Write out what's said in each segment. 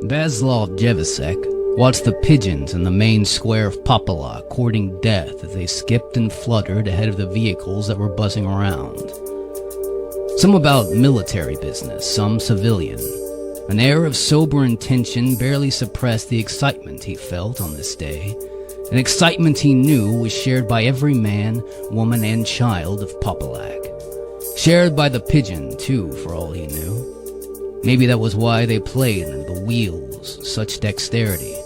Vaslav Jevasek watched the pigeons in the main square of Popala courting death as they skipped and fluttered ahead of the vehicles that were buzzing around. Some about military business, some civilian. An air of sober intention barely suppressed the excitement he felt on this day, an excitement he knew was shared by every man, woman, and child of Popalak. Shared by the pigeon, too, for all he knew. Maybe that was why they played under the wheels, such dexterity,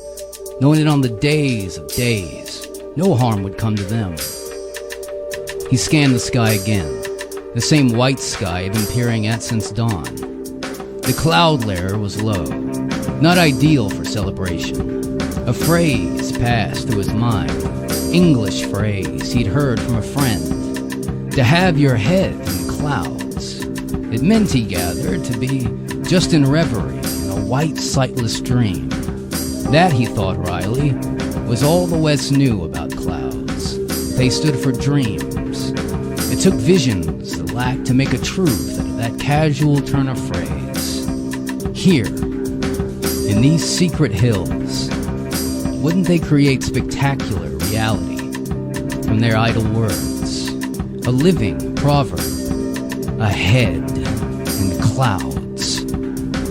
knowing that on the days of days, no harm would come to them. He scanned the sky again, the same white sky he'd been peering at since dawn. The cloud layer was low, not ideal for celebration. A phrase passed through his mind, English phrase he'd heard from a friend. To have your head in clouds. It meant, he gathered, to be just in reverie in a white, sightless dream. That, he thought wryly, was all the West knew about clouds. They stood for dreams. It took visions that lacked to make a truth out of that casual turn of phrase. Here, in these secret hills, wouldn't they create spectacular reality from their idle words? A living proverb, a head in clouds.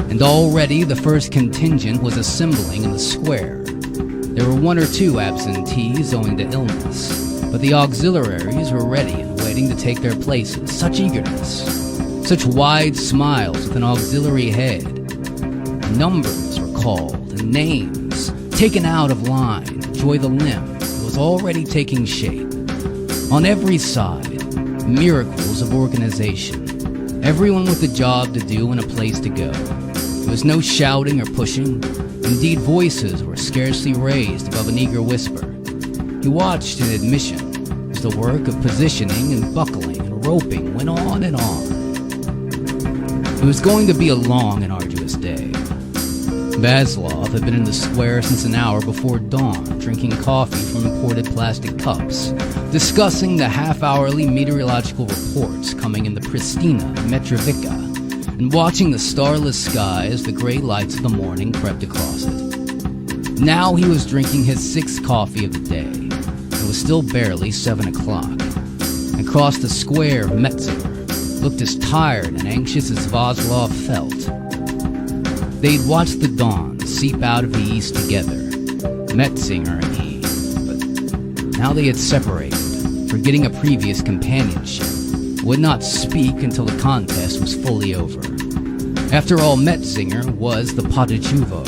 And already the first contingent was assembling in the square. There were one or two absentees owing to illness, but the auxiliaries were ready and waiting to take their places. Such eagerness, such wide smiles with an auxiliary head. Numbers were called and names taken out of line. Joy the limb was already taking shape. On every side, miracles of organization. Everyone with a job to do and a place to go. There was no shouting or pushing. Indeed, voices were scarcely raised above an eager whisper. He watched in admission as the work of positioning and buckling and roping went on and on. It was going to be a long and arduous day. Vaslav had been in the square since an hour before dawn, drinking coffee from imported plastic cups, discussing the half-hourly meteorological reports coming in the Pristina Metrovica, and watching the starless sky as the gray lights of the morning crept across it. Now he was drinking his sixth coffee of the day. It was still barely 7 o'clock. Across the square, Metzinger looked as tired and anxious as Vaslav felt. They'd watched the dawn seep out of the east together, Metzinger and he, but now they had separated, forgetting a previous companionship, would not speak until the contest was fully over. After all, Metzinger was the Potachuvo.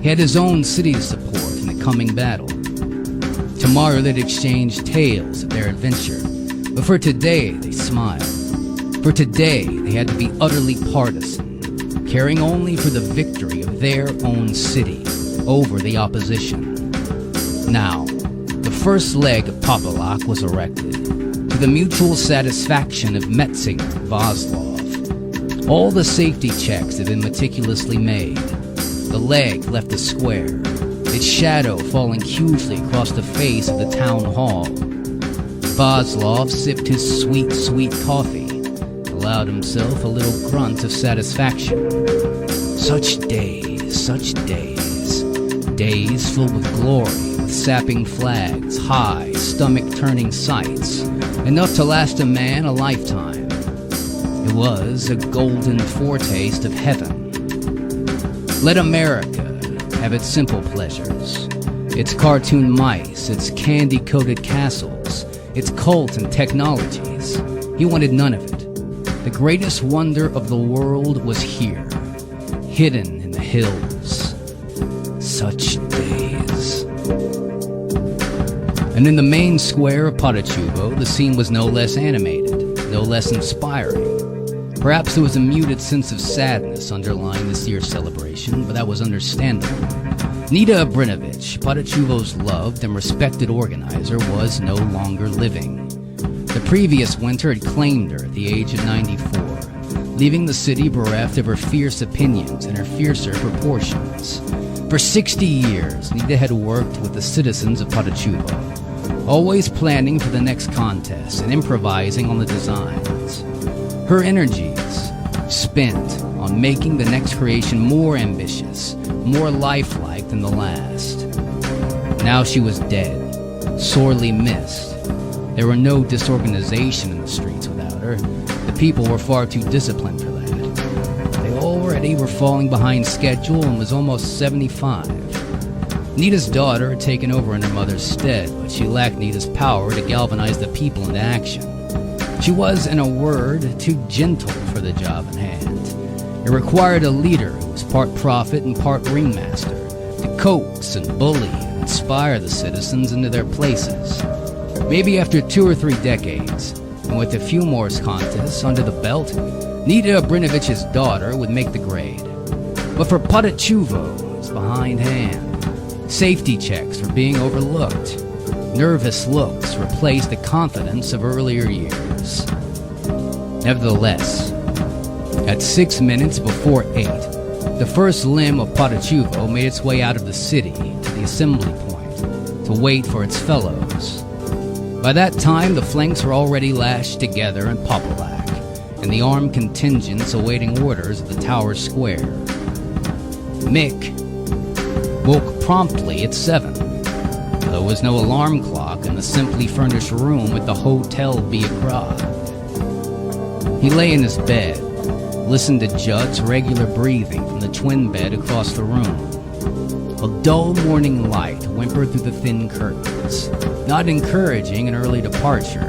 He had his own city to support in the coming battle. Tomorrow they'd exchange tales of their adventure, but for today they smiled. For today they had to be utterly partisan, caring only for the victory of their own city over the opposition. Now, the first leg of Popalak was erected, to the mutual satisfaction of Metzinger and Vaslav. All the safety checks had been meticulously made. The leg left the square, its shadow falling hugely across the face of the town hall. Vaslav sipped his sweet, sweet coffee, allowed himself a little grunt of satisfaction. Such days, such days. Days filled with glory, with sapping flags, high, stomach-turning sights, enough to last a man a lifetime. It was a golden foretaste of heaven. Let America have its simple pleasures, its cartoon mice, its candy-coated castles, its cult and technologies. He wanted none of it. The greatest wonder of the world was here, hidden in the hills. Such days. And in the main square of Potachuvo, the scene was no less animated, no less inspiring. Perhaps there was a muted sense of sadness underlying this year's celebration, but that was understandable. Nita Abrinovich, Potachuvo's loved and respected organizer, was no longer living. The previous winter had claimed her at the age of 94, leaving the city bereft of her fierce opinions and her fiercer proportions. For 60 years, Nita had worked with the citizens of Potachuvo, always planning for the next contest and improvising on the designs. Her energies spent on making the next creation more ambitious, more lifelike than the last. Now she was dead, sorely missed. There were no disorganization in the streets without her. The people were far too disciplined for that. They already were falling behind schedule and was almost 75. Nita's daughter had taken over in her mother's stead, but she lacked Nita's power to galvanize the people into action. She was, in a word, too gentle for the job in hand. It required a leader who was part prophet and part ringmaster, to coax and bully and inspire the citizens into their places. Maybe after 2 or 3 decades, and with a few more contests under the belt, Nita Abrinovich's daughter would make the grade. But for Potachuvo, it was behindhand. Safety checks were being overlooked. Nervous looks replaced the confidence of earlier years. Nevertheless, at 6 minutes before 8, the first limb of Potachuvo made its way out of the city to the assembly point to wait for its fellows. By that time, the flanks were already lashed together in Popolac, and the armed contingents awaiting orders at the tower square. Mick woke promptly at 7. There was no alarm clock in the simply furnished room at the Hotel Biacra. He lay in his bed, listened to Judd's regular breathing from the twin bed across the room. A dull morning light whimpered through the thin curtains, not encouraging an early departure.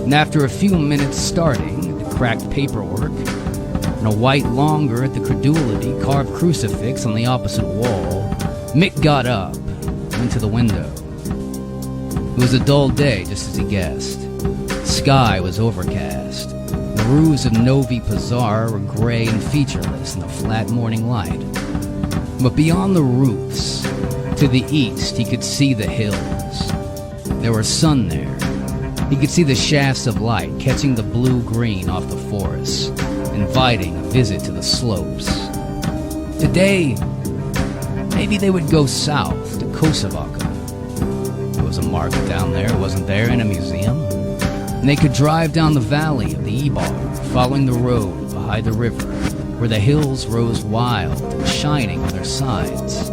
And after a few minutes starting, the cracked paperwork, and a white longer at the credulity carved crucifix on the opposite wall, Mick got up and went to the window. It was a dull day, just as he guessed. The sky was overcast. The roofs of Novi Pazar were gray and featureless in the flat morning light. But beyond the roofs, to the east, he could see the hills. There was sun there. He could see the shafts of light catching the blue-green off the forests, inviting a visit to the slopes. Today, maybe they would go south to Kosovaca. There was a market down there, wasn't there, and a museum? And they could drive down the valley of the Ibar, following the road behind the river, where the hills rose wild and shining on their sides.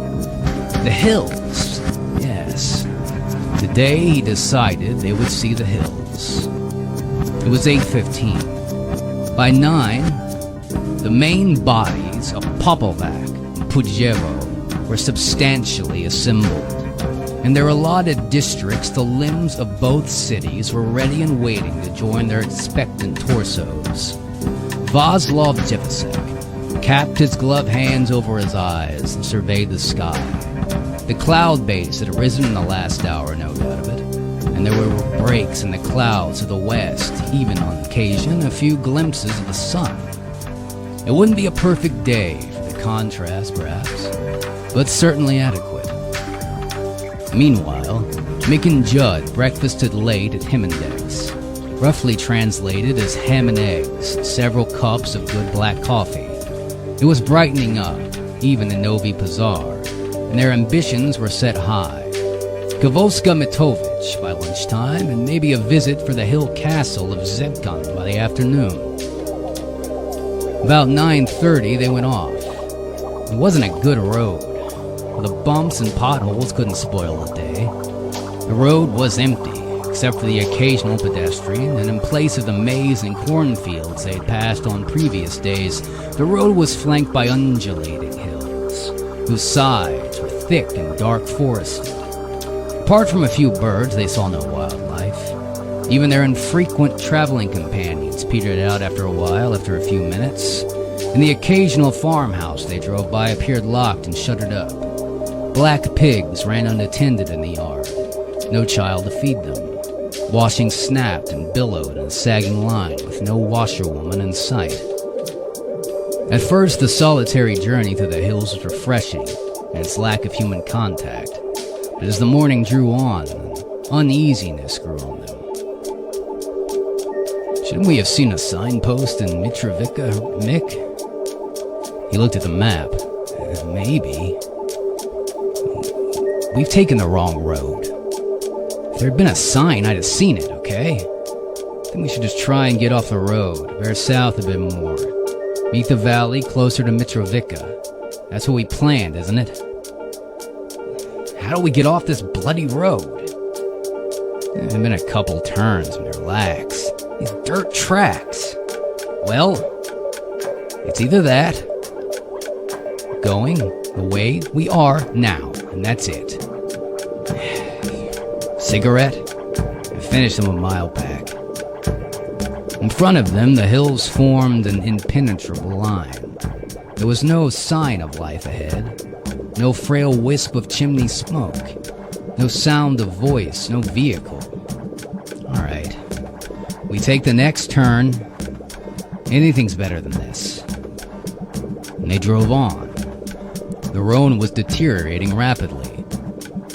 The hills, yes. Today he decided they would see the hills. It was 8:15. By 9, the main bodies of Popovac and Pujevo were substantially assembled. In their allotted districts, the limbs of both cities were ready and waiting to join their expectant torsos. Vaslov Jevasek capped his gloved hands over his eyes and surveyed the sky. The cloud base had arisen in the last hour, no doubt of it, and there were breaks in the clouds to the west, even on occasion a few glimpses of the sun. It wouldn't be a perfect day for the contrast, perhaps, but certainly adequate. Meanwhile, Mick and Judd breakfasted late at Hemendek's, roughly translated as ham and eggs, and several cups of good black coffee. It was brightening up, even in Novi Pazar, and their ambitions were set high. Kavoska Mitovich by lunchtime, and maybe a visit for the hill castle of Zebkan by the afternoon. About 9:30 they went off. It wasn't a good road. The bumps and potholes couldn't spoil the day. The road was empty, except for the occasional pedestrian, and in place of the maize and cornfields they'd passed on previous days, the road was flanked by undulating hills, whose sides were thick and dark forested. Apart from a few birds, they saw no wildlife. Even their infrequent traveling companions petered out after a few minutes, and the occasional farmhouse they drove by appeared locked and shuttered up. Black pigs ran unattended in the yard, no child to feed them. Washing snapped and billowed in a sagging line with no washerwoman in sight. At first, the solitary journey through the hills was refreshing, and its lack of human contact. But as the morning drew on, uneasiness grew on them. Shouldn't we have seen a signpost in Mitrovica, Mick? He looked at the map. Maybe. We've taken the wrong road. If there had been a sign, I'd have seen it, okay? I think we should just try and get off the road, bear south a bit more. Meet the valley closer to Mitrovica. That's what we planned, isn't it? How do we get off this bloody road? There's been a couple turns, and relax. These dirt tracks. Well, it's either that, going the way we are now, and that's it. Cigarette, and finish them a mile back. In front of them, the hills formed an impenetrable line. There was no sign of life ahead, no frail wisp of chimney smoke, no sound of voice, no vehicle. All right, we take the next turn. Anything's better than this. And they drove on. The road was deteriorating rapidly.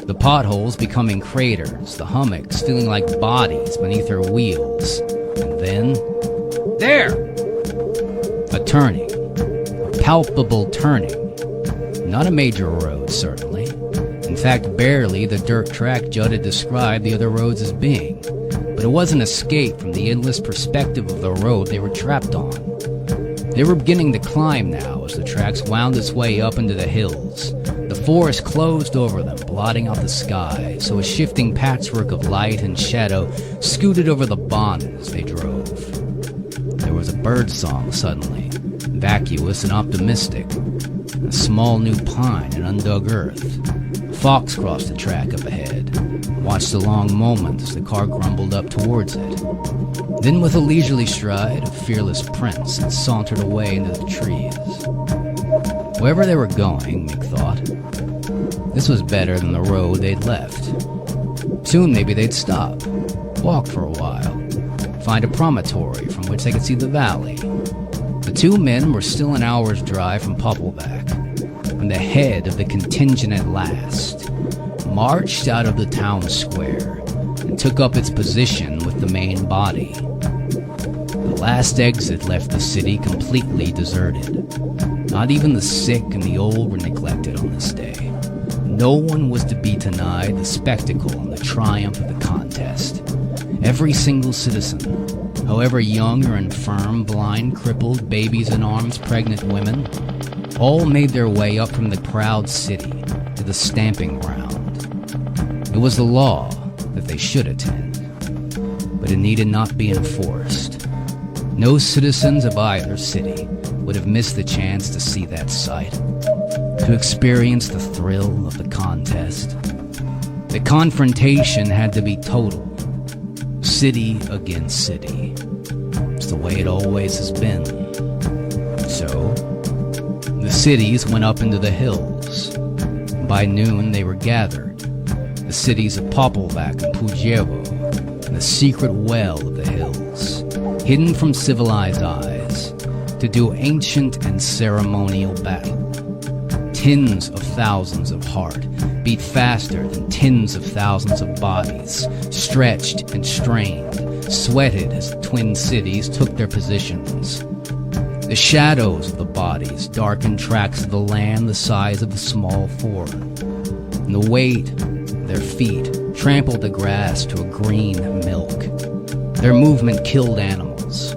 The potholes becoming craters, the hummocks feeling like bodies beneath their wheels. And then, there! A turning. A palpable turning. Not a major road, certainly. In fact, barely the dirt track Judd had described the other roads as being. But it was an escape from the endless perspective of the road they were trapped on. They were beginning to climb now as the tracks wound its way up into the hills. The forest closed over them, blotting out the sky, so a shifting patchwork of light and shadow scooted over the bonnet as they drove. There was a bird song suddenly, vacuous and optimistic. A small new pine in undug earth. A fox crossed the track up ahead, watched a long moment as the car grumbled up towards it. Then with a leisurely stride, a fearless prince had sauntered away into the trees. Wherever they were going, Mick thought, this was better than the road they'd left. Soon maybe they'd stop, walk for a while, find a promontory from which they could see the valley. The two men were still an hour's drive from Poppleback, when the head of the contingent at last marched out of the town square and took up its position with the main body. The last exit left the city completely deserted. Not even the sick and the old were neglected on this day. No one was to be denied the spectacle and the triumph of the contest. Every single citizen, however young or infirm, blind, crippled, babies in arms, pregnant women, all made their way up from the proud city to the stamping ground. It was the law that they should attend, but it needed not be enforced. No citizens of either city would have missed the chance to see that sight, to experience the thrill of the contest. The confrontation had to be total, city against city. It's the way it always has been. So, the cities went up into the hills. By noon they were gathered. The cities of Poppleback and Pujevo, in the secret well of the hills, hidden from civilized eyes, to do ancient and ceremonial battle. Tens of thousands of heart beat faster than tens of thousands of bodies, stretched and strained, sweated as the twin cities took their positions. The shadows of the bodies darkened tracts of the land the size of a small ford, and the weight of their feet trampled the grass to a green milk. Their movement killed animals,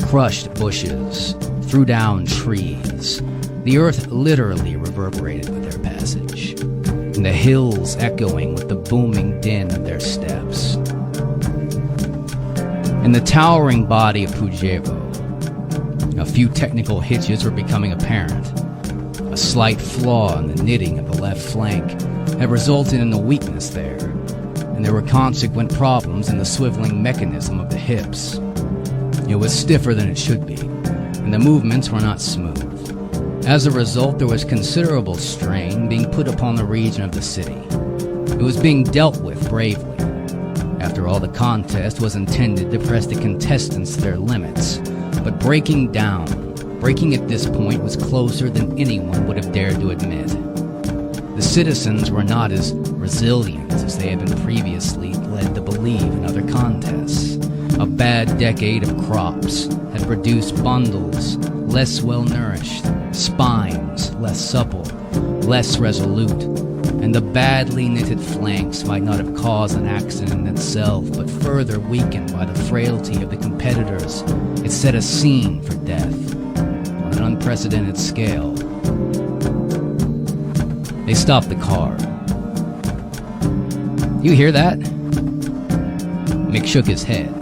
crushed bushes, threw down trees. The earth literally reverberated with their passage, and the hills echoing with the booming din of their steps. In the towering body of Pujevo, a few technical hitches were becoming apparent. A slight flaw in the knitting of the left flank had resulted in a weakness there, and there were consequent problems in the swiveling mechanism of the hips. It was stiffer than it should be, and the movements were not smooth. As a result, there was considerable strain being put upon the region of the city. It was being dealt with bravely. After all, the contest was intended to press the contestants to their limits, but breaking at this point was closer than anyone would have dared to admit. The citizens were not as resilient as they had been previously led to believe in other contests. A bad decade of crops had produced bundles less well-nourished, spines less supple, less resolute, and the badly knitted flanks might not have caused an accident in itself, but further weakened by the frailty of the competitors, it set a scene for death. On an unprecedented scale. They stopped the car. You hear that? Mick shook his head.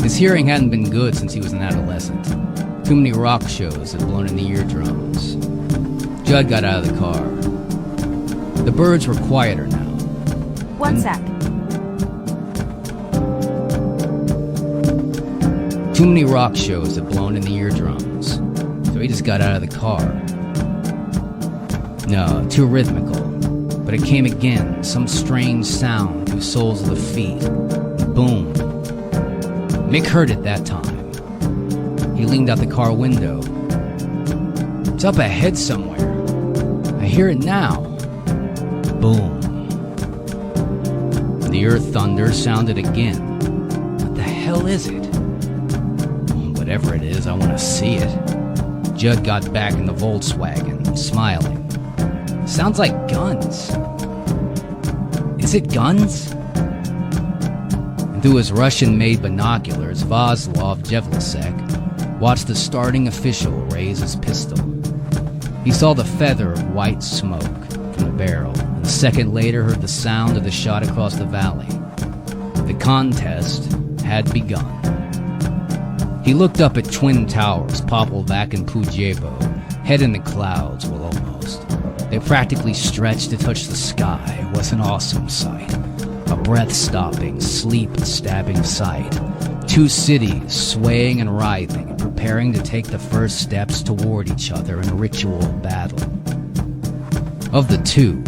His hearing hadn't been good since he was an adolescent. Too many rock shows had blown in the eardrums. Judd got out of the car. The birds were quieter now. One sec. Too many rock shows had blown in the eardrums, so he just got out of the car. No, too rhythmical. But it came again, some strange sound through soles of the feet. Boom. Mick heard it that time. He leaned out the car window. It's up ahead somewhere. I hear it now. Boom. The earth thunder sounded again. What the hell is it? Whatever it is, I want to see it. Judd got back in the Volkswagen, smiling. Sounds like guns. Is it guns? And through his Russian-made binoculars, Vaslav Jevlasek watched the starting official raise his pistol. He saw the feather of white smoke from the barrel, and a second later heard the sound of the shot across the valley. The contest had begun. He looked up at Twin Towers, Popelvac and Pujevo, head in the clouds, well, almost. They practically stretched to touch the sky. It was an awesome sight. A breath-stopping, sleep-stabbing sight. Two cities swaying and writhing and preparing to take the first steps toward each other in ritual battle. Of the two,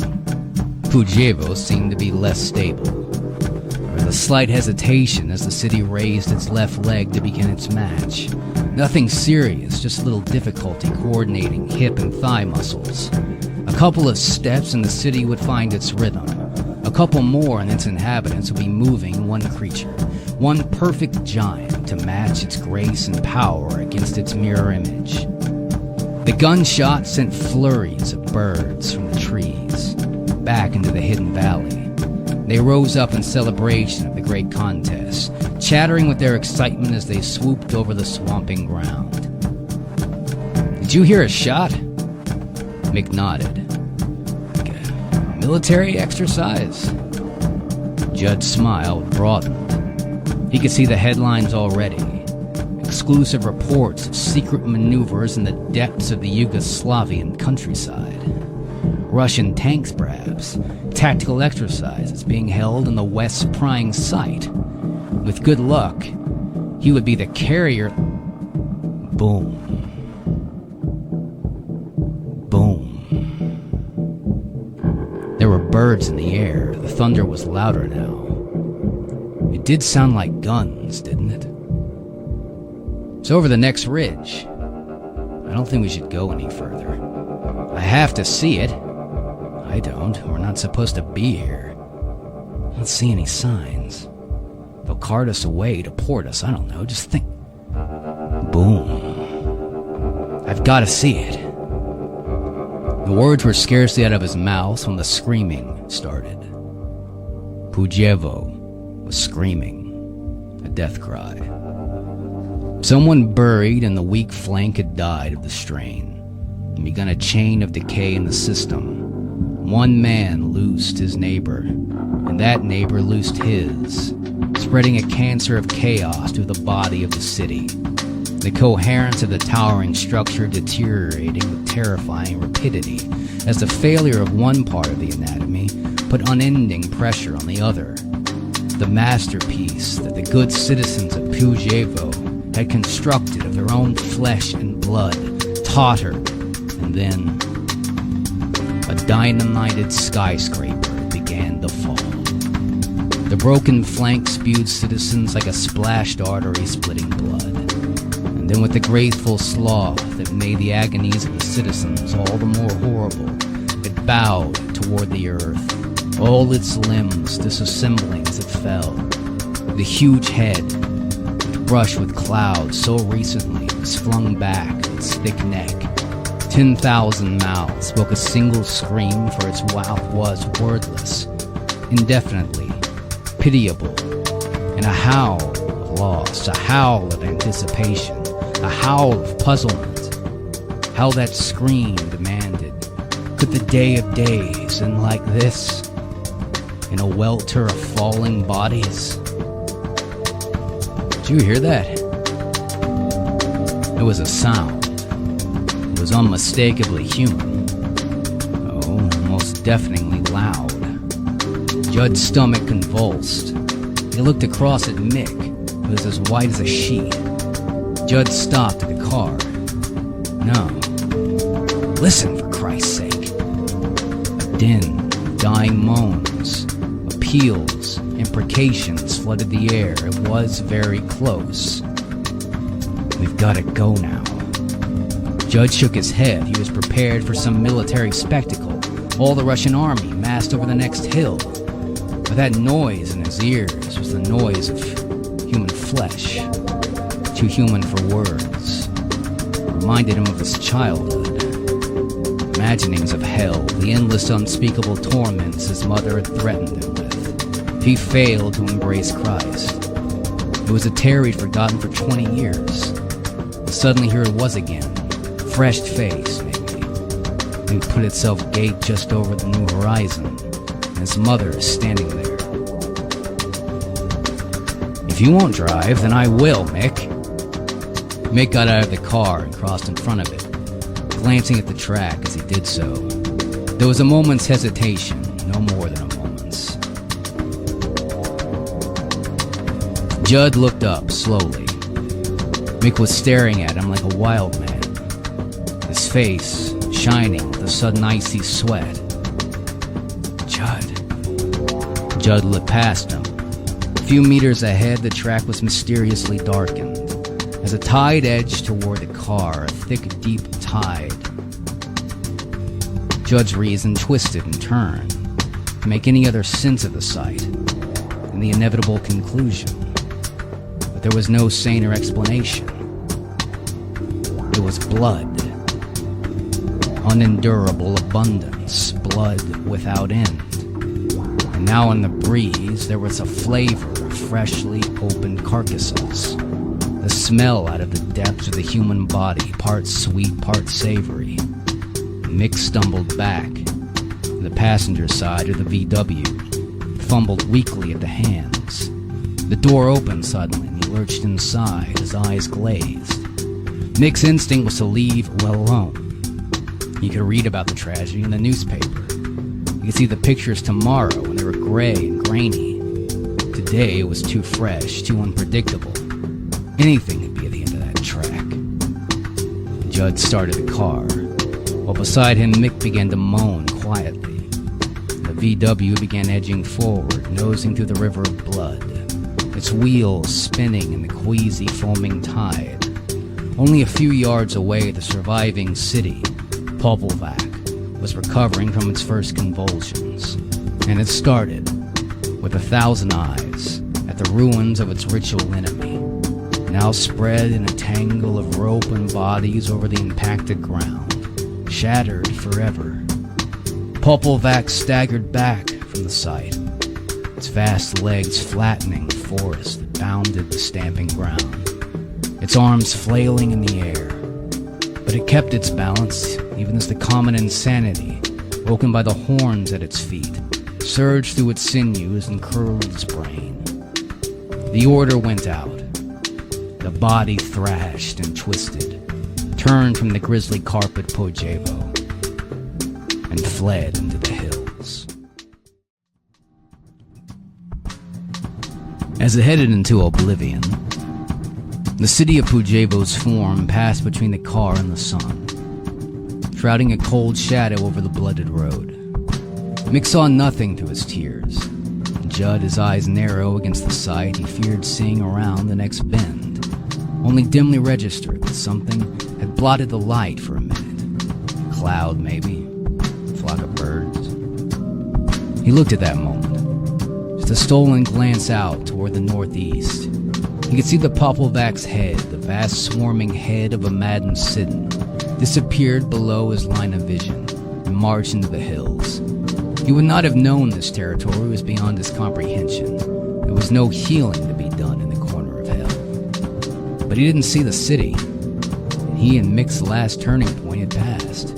Pujevo seemed to be less stable. There was a slight hesitation as the city raised its left leg to begin its match. Nothing serious, just a little difficulty coordinating hip and thigh muscles. A couple of steps and the city would find its rhythm. A couple more and its inhabitants would be moving one creature, one perfect giant to match its grace and power against its mirror image. The gunshot sent flurries of birds from the trees back into the hidden valley. They rose up in celebration of the great contest, chattering with their excitement as they swooped over the swamping ground. Did you hear a shot? Mick nodded. Like a military exercise? Judd's smile broadened. He could see the headlines already. Exclusive reports of secret maneuvers in the depths of the Yugoslavian countryside. Russian tanks, perhaps. Tactical exercises being held in the West's prying site. With good luck, he would be the carrier. Boom. Boom. There were birds in the air. The thunder was louder now. It did sound like guns, didn't it? It's over the next ridge. I don't think we should go any further. I have to see it. I don't. We're not supposed to be here. I don't see any signs. They'll cart us away, deport us, I don't know, just think. Boom. I've got to see it. The words were scarcely out of his mouth when the screaming started. Pujevo was screaming, a death cry. Someone buried in the weak flank had died of the strain, and begun a chain of decay in the system. One man loosed his neighbor, and that neighbor loosed his, spreading a cancer of chaos through the body of the city. The coherence of the towering structure deteriorating with terrifying rapidity, as the failure of one part of the anatomy put unending pressure on the other. The masterpiece that the good citizens of Pujevo had constructed of their own flesh and blood tottered, and then a dynamited skyscraper began to fall. The broken flank spewed citizens like a splashed artery splitting blood. And then with the graceful sloth that made the agonies of the citizens all the more horrible, it bowed toward the earth, all its limbs disassembling as it fell. The huge head, which brushed with clouds so recently, was flung back, its thick neck. 10,000 mouths spoke a single scream, for its mouth was wordless, indefinitely, pitiable, and a howl of loss, a howl of anticipation, a howl of puzzlement. How that scream demanded, could the day of days end like this, in a welter of falling bodies? Did you hear that? It was a sound. It was unmistakably human. Oh, most deafeningly loud. Judd's stomach convulsed. He looked across at Mick, who was as white as a sheet. Judd stopped at the car. No. Listen, for Christ's sake. A din, dying moans, appeals, imprecations flooded the air. It was very close. We've got to go now. Judd shook his head. He was prepared for some military spectacle. All the Russian army massed over the next hill. But that noise in his ears was the noise of human flesh. Too human for words. Reminded him of his childhood. Imaginings of hell, the endless unspeakable torments his mother had threatened him with. If he failed to embrace Christ. It was a terror he'd forgotten for 20 years. And suddenly here it was again. Fresh face, maybe. It put itself gate just over the new horizon. And his mother is standing there. If you won't drive, then I will, Mick. Mick got out of the car and crossed in front of it, glancing at the track as he did so. There was a moment's hesitation, no more than a moment's. Judd looked up, slowly. Mick was staring at him like a wild man, his face shining with a sudden icy sweat. Judd. Judd looked past him. A few meters ahead, the track was mysteriously darkened. As a tide edged toward the car, a thick, deep tide. Judd's reason twisted and turned to make any other sense of the sight and the inevitable conclusion. But there was no saner explanation. It was blood. Unendurable abundance, blood without end. And now in the breeze, there was a flavor of freshly opened carcasses. The smell out of the depths of the human body, part sweet, part savory. Mick stumbled back. The passenger side of the VW fumbled weakly at the hands. The door opened suddenly, and he lurched inside, his eyes glazed. Mick's instinct was to leave well alone. He could read about the tragedy in the newspaper. He could see the pictures tomorrow, and they were gray and grainy. Today it was too fresh, too unpredictable. Anything could be at the end of that track. Judd started the car. While beside him, Mick began to moan quietly. The VW began edging forward, nosing through the river of blood, its wheels spinning in the queasy, foaming tide. Only a few yards away, the surviving city, Popelvac, was recovering from its first convulsions. And it started with 1,000 eyes at the ruins of its ritual enemy, now spread in a tangle of rope and bodies over the impacted ground, shattered forever. Popelvac staggered back from the site, its vast legs flattening the forest that bounded the stamping ground, its arms flailing in the air. But it kept its balance, even as the common insanity, woken by the horns at its feet, surged through its sinews and curled its brain. The order went out. The body thrashed and twisted, turned from the grisly carpet Pojevo, and fled into the hills. As it headed into oblivion, the city of Pujevo's form passed between the car and the sun, shrouding a cold shadow over the blooded road. Mick saw nothing through his tears. Judd, his eyes narrow against the sight, he feared seeing around the next bend. Only dimly registered that something had blotted the light for a minute. Cloud, maybe. Flock of birds. He looked at that moment. Just a stolen glance out toward the northeast. He could see the Popelvac's head, the vast swarming head of a maddened Sidon, disappeared below his line of vision and marched into the hills. He would not have known this territory was beyond his comprehension. There was no healing to be done in the corner of hell. But he didn't see the city. He and Mick's last turning point had passed.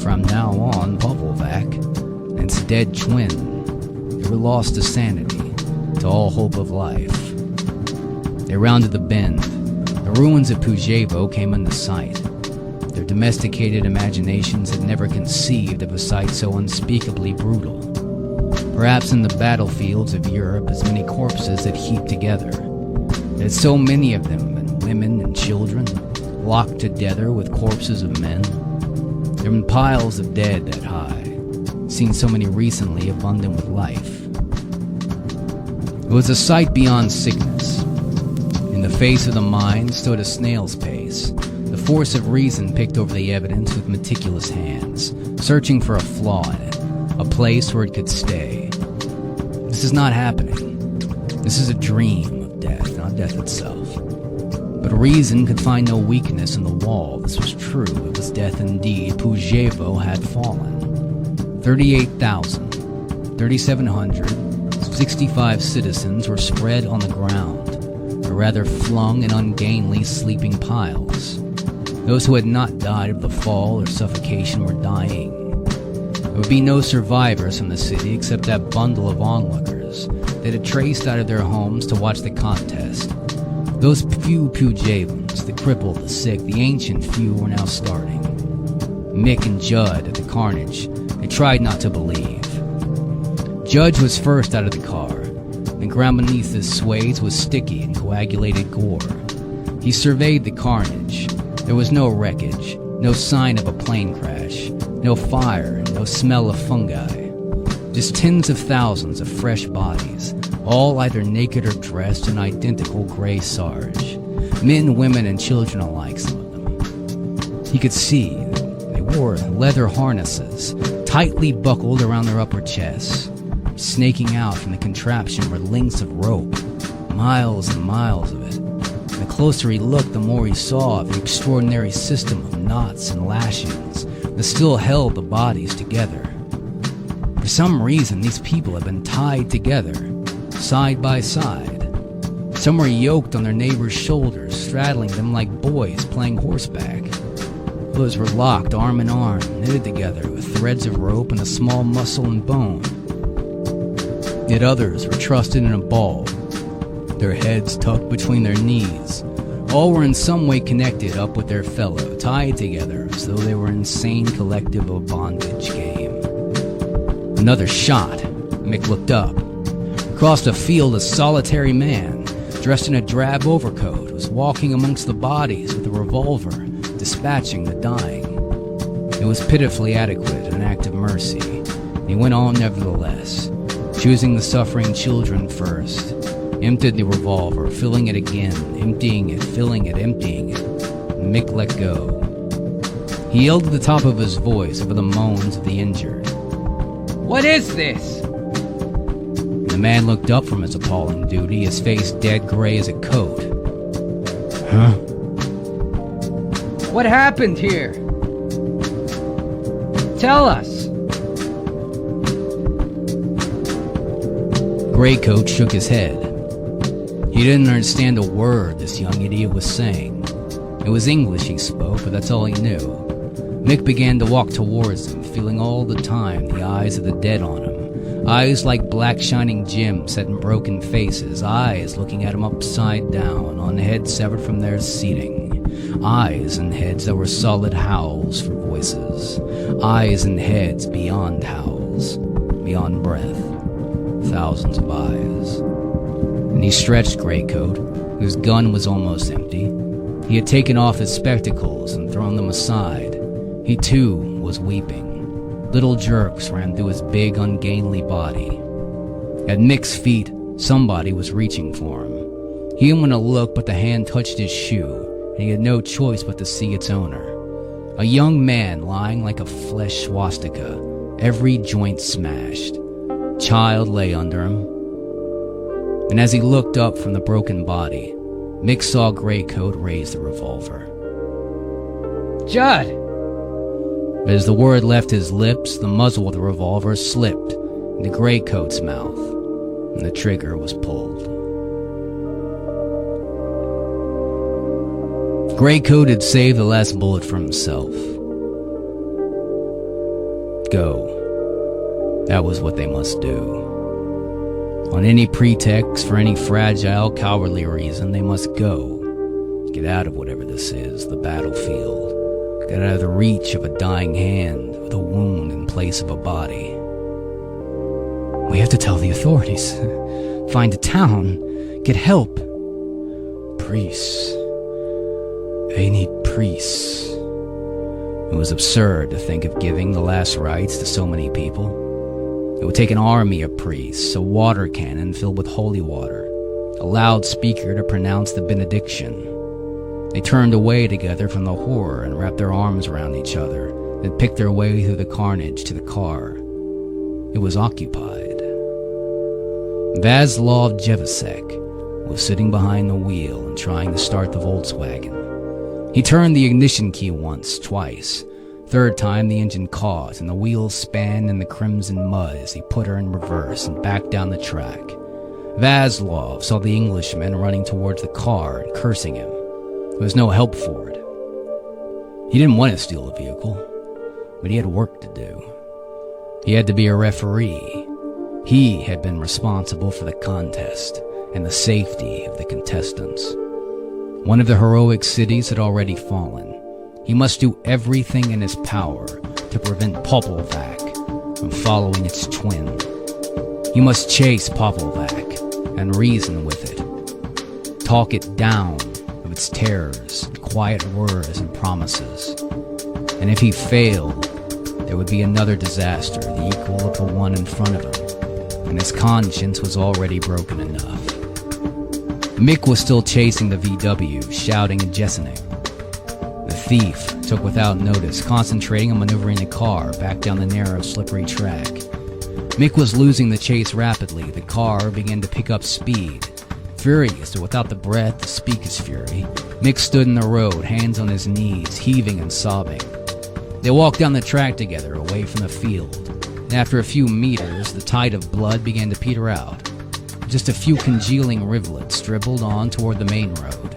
From now on, Popovac and its dead twin, they were lost to sanity, to all hope of life. They rounded the bend. The ruins of Pujevo came into sight. Their domesticated imaginations had never conceived of a sight so unspeakably brutal. Perhaps in the battlefields of Europe, as many corpses had heaped together, that so many of them, and women and children, locked together with corpses of men. There have been piles of dead that high, seen so many recently abundant with life. It was a sight beyond sickness. In the face of the mind stood a snail's pace. The force of reason picked over the evidence with meticulous hands, searching for a flaw in it, a place where it could stay. This is not happening. This is a dream of death, not death itself. But reason could find no weakness in the wall. This was true. It was death indeed. Pujevo had fallen. 38,3,765 citizens were spread on the ground, or rather flung in ungainly sleeping piles. Those who had not died of the fall or suffocation were dying. There would be no survivors from the city except that bundle of onlookers that had traced out of their homes to watch the contest. Those few Pujavans, the crippled, the sick, the ancient few were now starting. Mick and Judd at the carnage, they tried not to believe. Judge was first out of the car. The ground beneath his swathes was sticky in coagulated gore. He surveyed the carnage. There was no wreckage, no sign of a plane crash, no fire, no smell of fungi. Just tens of thousands of fresh bodies, all either naked or dressed in identical gray sarge. Men, women, and children alike, some of them. He could see they wore leather harnesses, tightly buckled around their upper chests. Snaking out from the contraption were links of rope, miles and miles of it. And the closer he looked, the more he saw of the extraordinary system of knots and lashings that still held the bodies together. For some reason, these people had been tied together, side by side. Some were yoked on their neighbors' shoulders, straddling them like boys playing horseback. Others were locked arm in arm, knitted together with threads of rope and a small muscle and bone. Yet others were trusted in a ball, their heads tucked between their knees. All were in some way connected up with their fellow, tied together as though they were an insane collective of bondage game. Another shot. Mick looked up. Across the field, a solitary man, dressed in a drab overcoat, was walking amongst the bodies with a revolver, dispatching the dying. It was pitifully adequate, an act of mercy. He went on nevertheless, choosing the suffering children first, emptied the revolver, filling it again, emptying it, filling it, emptying it. Mick let go. He yelled at the top of his voice over the moans of the injured. "What is this?" The man looked up from his appalling duty, his face dead gray as a coat. "Huh? What happened here? Tell us." Greycoat shook his head. He didn't understand a word this young idiot was saying. It was English he spoke, but that's all he knew. Mick began to walk towards him, feeling all the time the eyes of the dead on him. Eyes like black shining gems set in broken faces. Eyes looking at him upside down, on heads severed from their seating. Eyes and heads that were solid howls for voices. Eyes and heads beyond howls, beyond breath. Thousands of eyes. And he stretched Greycoat, whose gun was almost empty. He had taken off his spectacles and thrown them aside. He too was weeping. Little jerks ran through his big, ungainly body. At Mick's feet, somebody was reaching for him. He didn't want to look, but the hand touched his shoe, and he had no choice but to see its owner. A young man lying like a flesh swastika, every joint smashed. Child lay under him. And as he looked up from the broken body, Mick saw Greycoat raise the revolver. "Judd!" But as the word left his lips, the muzzle of the revolver slipped into Greycoat's mouth, and the trigger was pulled. Greycoat had saved the last bullet for himself. Go. That was what they must do. On any pretext, for any fragile, cowardly reason, they must go. Get out of whatever this is, the battlefield. Get out of the reach of a dying hand with a wound in place of a body. We have to tell the authorities. Find a town. Get help. Priests. They need priests. It was absurd to think of giving the last rites to so many people. It would take an army of priests, a water cannon filled with holy water, a loudspeaker to pronounce the benediction. They turned away together from the horror and wrapped their arms around each other, then picked their way through the carnage to the car. It was occupied. Václav Jevasek was sitting behind the wheel and trying to start the Volkswagen. He turned the ignition key once, twice. Third time the engine caught and the wheels span in the crimson mud as he put her in reverse and backed down the track. Václav saw the Englishman running towards the car and cursing him. There was no help for it. He didn't want to steal the vehicle, but he had work to do. He had to be a referee. He had been responsible for the contest and the safety of the contestants. One of the heroic cities had already fallen. He must do everything in his power to prevent Popelvac from following its twin. He must chase Popelvac and reason with it. Talk it down of its terrors, quiet words and promises. And if he failed, there would be another disaster, the equal of the one in front of him. And his conscience was already broken enough. Mick was still chasing the VW, shouting and gesturing. The thief took without notice, concentrating on maneuvering the car back down the narrow, slippery track. Mick was losing the chase rapidly. The car began to pick up speed. Furious, but without the breath to speak his fury, Mick stood in the road, hands on his knees, heaving and sobbing. They walked down the track together, away from the field. And after a few meters, the tide of blood began to peter out. Just a few congealing rivulets dribbled on toward the main road.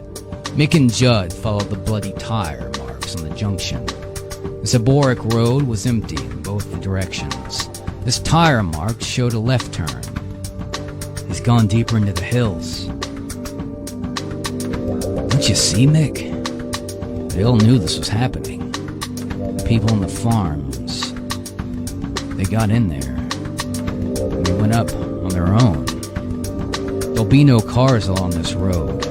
Mick and Judd followed the bloody tire marks on the junction. The Zaborek road was empty in both the directions. This tire mark showed a left turn. He's gone deeper into the hills. Don't you see, Mick? They all knew this was happening. The people on the farms. They got in there. And they went up on their own. There'll be no cars along this road.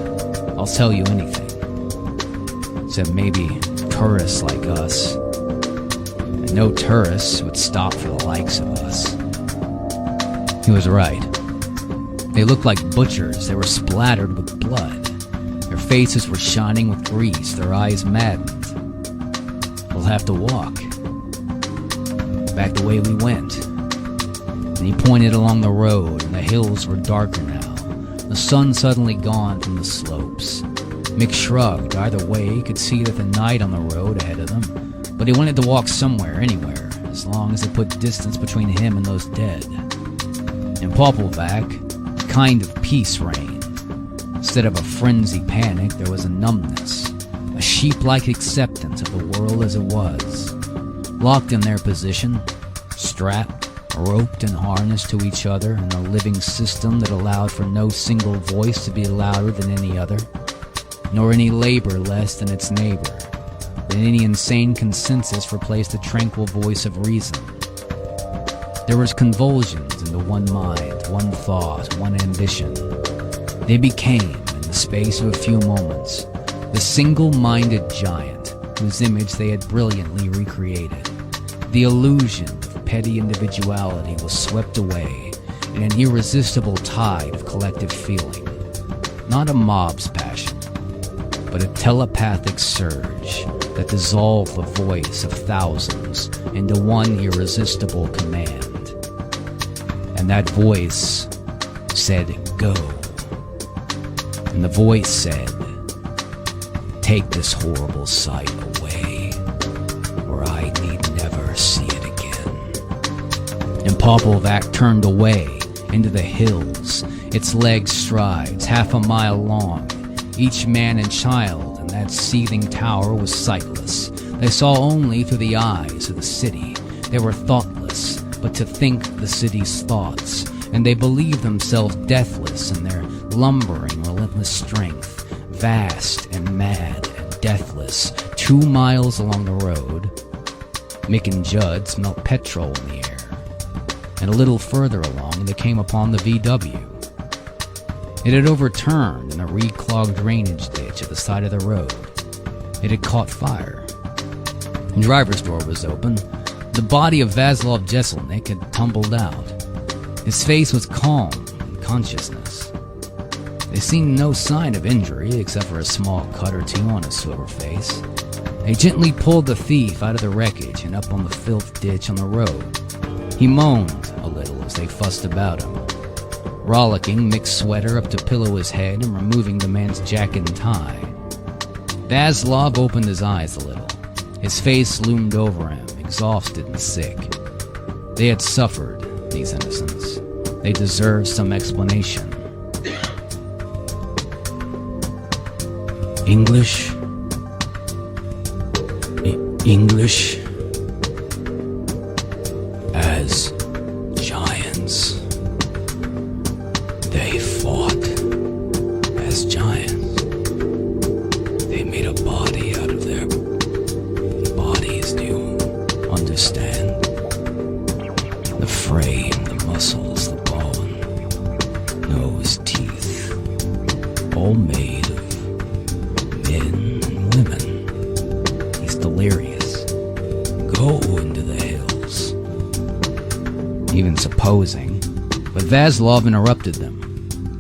I'll tell you anything. Except maybe tourists like us. And no tourists would stop for the likes of us. He was right. They looked like butchers. They were splattered with blood. Their faces were shining with grease, their eyes maddened. We'll have to walk. Back the way we went. And he pointed along the road, and the hills were darker now. The sun suddenly gone from the slopes. Mick shrugged. Either way, he could see that the night on the road ahead of them. But he wanted to walk somewhere, anywhere, as long as it put distance between him and those dead. In Popelvac, a kind of peace reigned. Instead of a frenzied panic, there was a numbness, a sheep-like acceptance of the world as it was. Locked in their position, strapped, roped and harnessed to each other in a living system that allowed for no single voice to be louder than any other, nor any labor less than its neighbor, than any insane consensus replaced the tranquil voice of reason. There was convulsions into one mind, one thought, one ambition. They became, in the space of a few moments, the single-minded giant whose image they had brilliantly recreated. The illusion of petty individuality was swept away in an irresistible tide of collective feeling. Not a mob's passion, but a telepathic surge that dissolved the voice of thousands into one irresistible command. And that voice said, "Go." And the voice said, "Take this horrible sight away, or I need never see it again." And Popelvac turned away into the hills, its legs strides 1/2 mile long. Each man and child in that seething tower was sightless. They saw only through the eyes of the city. They were thought but to think the city's thoughts, and they believed themselves deathless in their lumbering, relentless strength, vast and mad and deathless. 2 miles along the road, Mick and Judd smelt petrol in the air, and a little further along they came upon the VW. It had overturned in a reclogged drainage ditch at the side of the road. It had caught fire. The driver's door was open. The body of Vaslov Jesselnik had tumbled out. His face was calm in consciousness. They seen no sign of injury except for a small cut or two on his sober face. They gently pulled the thief out of the wreckage and up on the filth ditch on the road. He moaned a little as they fussed about him, rollicking Mick's sweater up to pillow his head and removing the man's jacket and tie. Vaslov opened his eyes a little. His face loomed over him, exhausted and sick. They had suffered, these innocents. They deserved some explanation. English? English? As giants. They fought as giants. They made a body out of their bodies, do you understand? The frame, the muscles, the bone, nose, teeth, all made of men and women. He's delirious. Go into the hills. Even supposing. But Vaslov interrupted them,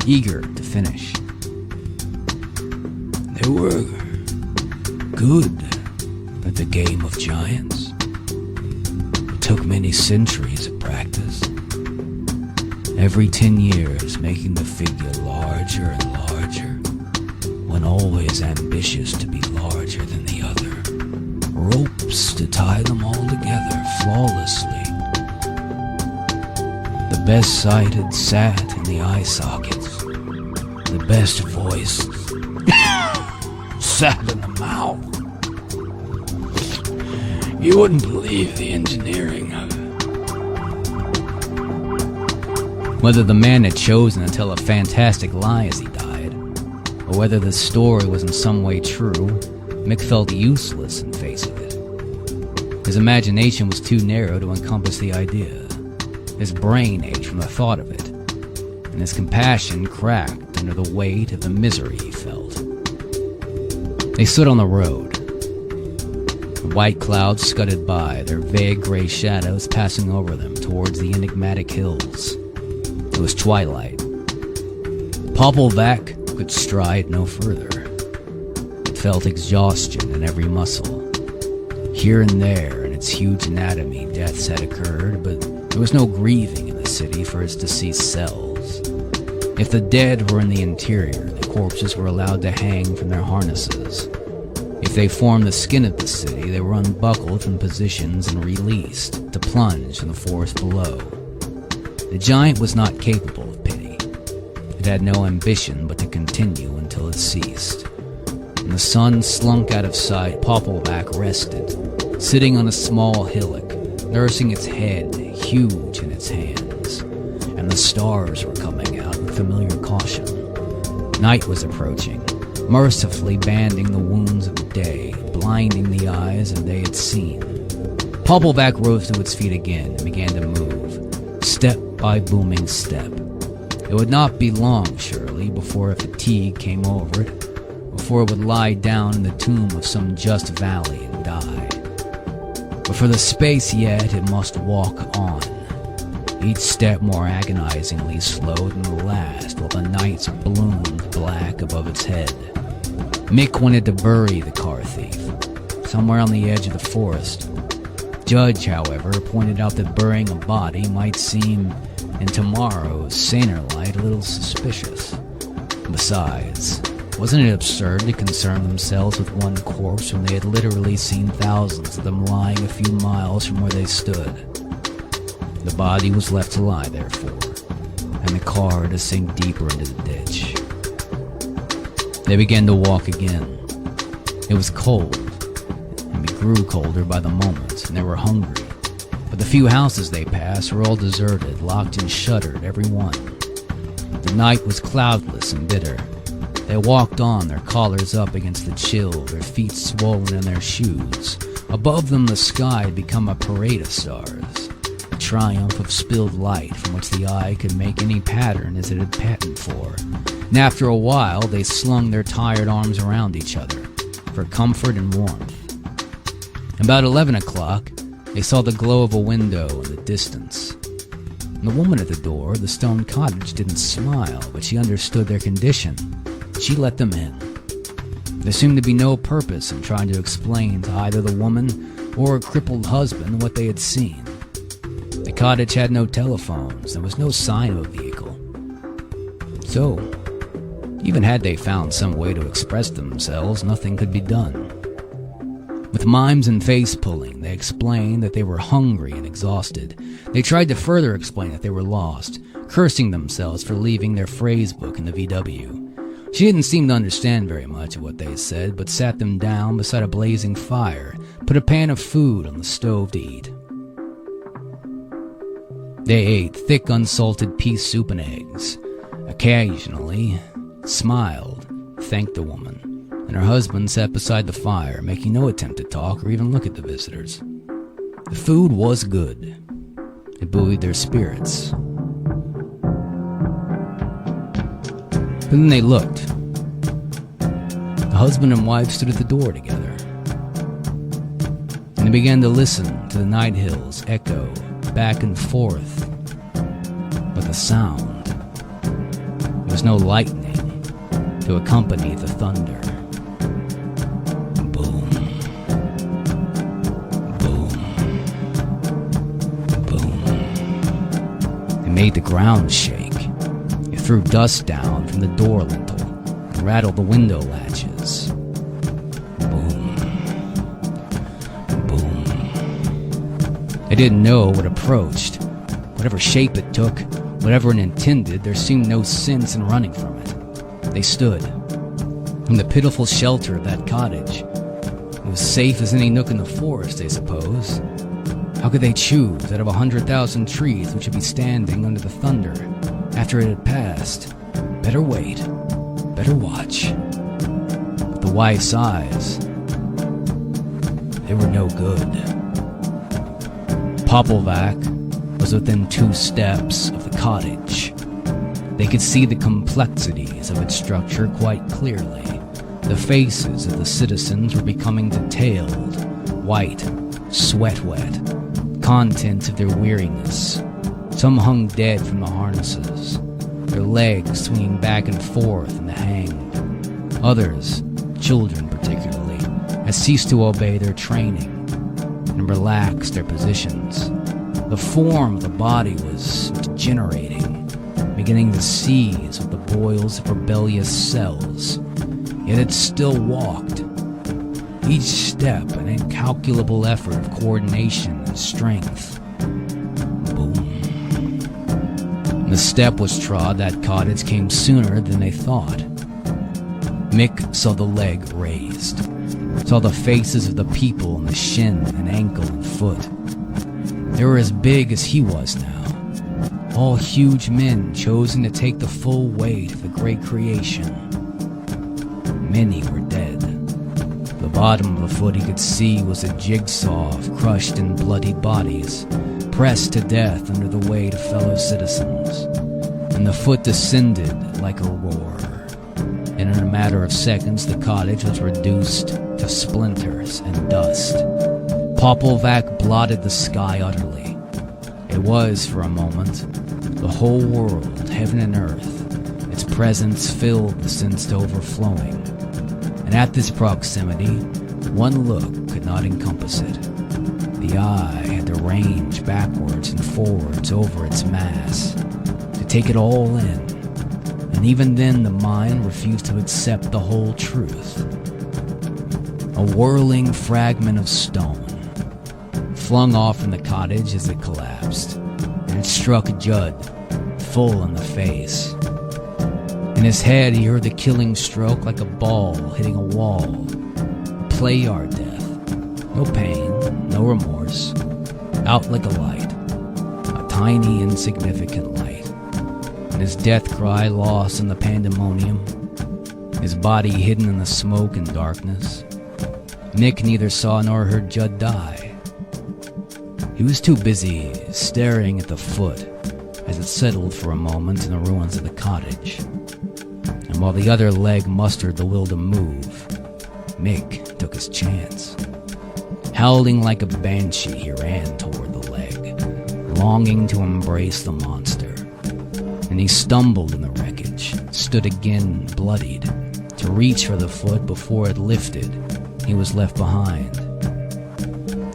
eager to finish. They were good at the game of giants. It took many centuries of practice. Every 10 years, making the figure larger and larger, one always ambitious to be larger than the other. Ropes to tie them all together flawlessly. The best sighted sat in the eye sockets. The best voiced sat in the mouth. You wouldn't believe the engineering of it. Whether the man had chosen to tell a fantastic lie as he died, or whether the story was in some way true, Mick felt useless in face of it. His imagination was too narrow to encompass the idea. His brain ached from the thought of it, and his compassion cracked under the weight of the misery he felt. They stood on the road. The white clouds scudded by, their vague gray shadows passing over them towards the enigmatic hills. It was twilight. Popelvac could stride no further. It felt exhaustion in every muscle. Here and there in its huge anatomy, deaths had occurred, but there was no grieving in the city for its deceased selves. If the dead were in the interior, the corpses were allowed to hang from their harnesses. If they formed the skin of the city, they were unbuckled from positions and released to plunge in the forest below. The giant was not capable of pity. It had no ambition but to continue until it ceased. When the sun slunk out of sight, Popelvac rested, sitting on a small hillock, nursing its head huge in its hands, and the stars were coming out with familiar caution. Night was approaching, mercifully banding the wounds of the day, blinding the eyes as they had seen. Popelvac rose to its feet again and began to move, step by booming step. It would not be long, surely, before a fatigue came over it, before it would lie down in the tomb of some just valley and die. But for the space yet, it must walk on, each step more agonizingly slow than the last, while the nights bloomed black above its head. Mick wanted to bury the car thief, somewhere on the edge of the forest. Judge, however, pointed out that burying a body might seem, in tomorrow's saner light, a little suspicious. Besides, wasn't it absurd to concern themselves with one corpse when they had literally seen thousands of them lying a few miles from where they stood? The body was left to lie, therefore, and the car to sink deeper into the ditch. They began to walk again. It was cold, and it grew colder by the moment, and they were hungry, but The few houses they passed were all deserted, locked and shuttered, every one. The night was cloudless and bitter. They walked on, their collars up against the chill, their feet swollen in their shoes. Above them the sky had become a parade of stars, a triumph of spilled light from which the eye could make any pattern as it had patterned for. And after a while they slung their tired arms around each other for comfort and warmth. About 11 o'clock, they saw the glow of a window in the distance. And the woman at the door of the stone cottage didn't smile, but she understood their condition. She let them in. There seemed to be no purpose in trying to explain to either the woman or her crippled husband what they had seen. The cottage had no telephones. There was no sign of a vehicle. So, even had they found some way to express themselves, nothing could be done. With mimes and face-pulling, they explained that they were hungry and exhausted. They tried to further explain that they were lost, cursing themselves for leaving their phrase book in the VW. She didn't seem to understand very much of what they said, but sat them down beside a blazing fire, put a pan of food on the stove to eat. They ate thick unsalted pea soup and eggs. Occasionally, smiled, thanked the woman, and her husband sat beside the fire, making no attempt to talk or even look at the visitors. The food was good. It buoyed their spirits. But then they looked. The husband and wife stood at the door together, and they began to listen to the night hills echo back and forth with a sound. There was no lightning to accompany the thunder. Boom, boom, boom. It made the ground shake. It threw dust down from the door lintel and rattled the window latches. Boom, boom. They didn't know what approached. Whatever shape it took, whatever it intended, there seemed no sense in running from it. They stood in the pitiful shelter of that cottage. It was safe as any nook in the forest, I suppose. How could they choose out of 100,000 trees which would be standing under the thunder after it had passed? Better wait, better watch. But the wife's eyes, they were no good. Popelvac was within 2 steps of the cottage. They could see the complexities of its structure quite clearly. The faces of the citizens were becoming detailed, white, sweat-wet, contents of their weariness. Some hung dead from the harnesses, their legs swinging back and forth in the hang. Others, children particularly, had ceased to obey their training and relaxed their positions. The form of the body was degenerating, beginning to seize with the boils of rebellious cells. Yet it still walked, each step an incalculable effort of coordination and strength. Boom. When the step was trod, that cottage came sooner than they thought. Mick saw the leg raised, saw the faces of the people in the shin and ankle and foot. They were as big as he was now. All huge men chosen to take the full weight of the great creation. Many were dead. The bottom of the foot he could see was a jigsaw of crushed and bloodied bodies, pressed to death under the weight of fellow citizens. And the foot descended like a roar. And in a matter of seconds the cottage was reduced to splinters and dust. Popelvac blotted the sky utterly. It was, for a moment, the whole world, heaven and earth. Its presence filled the sense to overflowing. And at this proximity, one look could not encompass it. The eye had to range backwards and forwards over its mass, to take it all in. And even then the mind refused to accept the whole truth. A whirling fragment of stone, flung off from the cottage as it collapsed, and it struck Judd full in the face. In his head he heard the killing stroke like a ball hitting a wall. A play yard death. No pain, no remorse. out like a light, a tiny, insignificant light, and his death cry lost in the pandemonium, his body hidden in the smoke and darkness. Mick neither saw nor heard Judd die. He was too busy staring at the foot as it settled for a moment in the ruins of the cottage. And while the other leg mustered the will to move, Mick took his chance. Howling like a banshee, he ran toward the leg, longing to embrace the monster. And he stumbled in the wreckage, stood again bloodied, to reach for the foot before it lifted. He was left behind.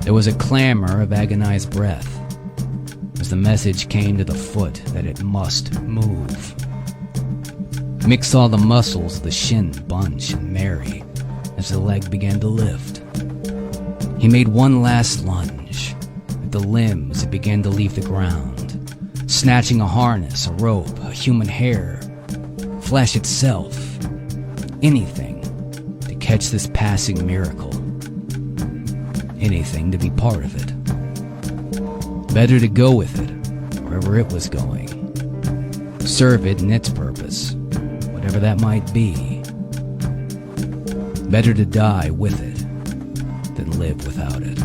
There was a clamor of agonized breath as the message came to the foot that it must move. Mick saw the muscles of the shin bunch and marry as the leg began to lift. He made one last lunge at the limb as it began to leave the ground, snatching a harness, a rope, a human hair, flesh itself, anything to catch this passing miracle, anything to be part of it. Better to go with it, wherever it was going. Serve it in its purpose, whatever that might be. Better to die with it than live without it.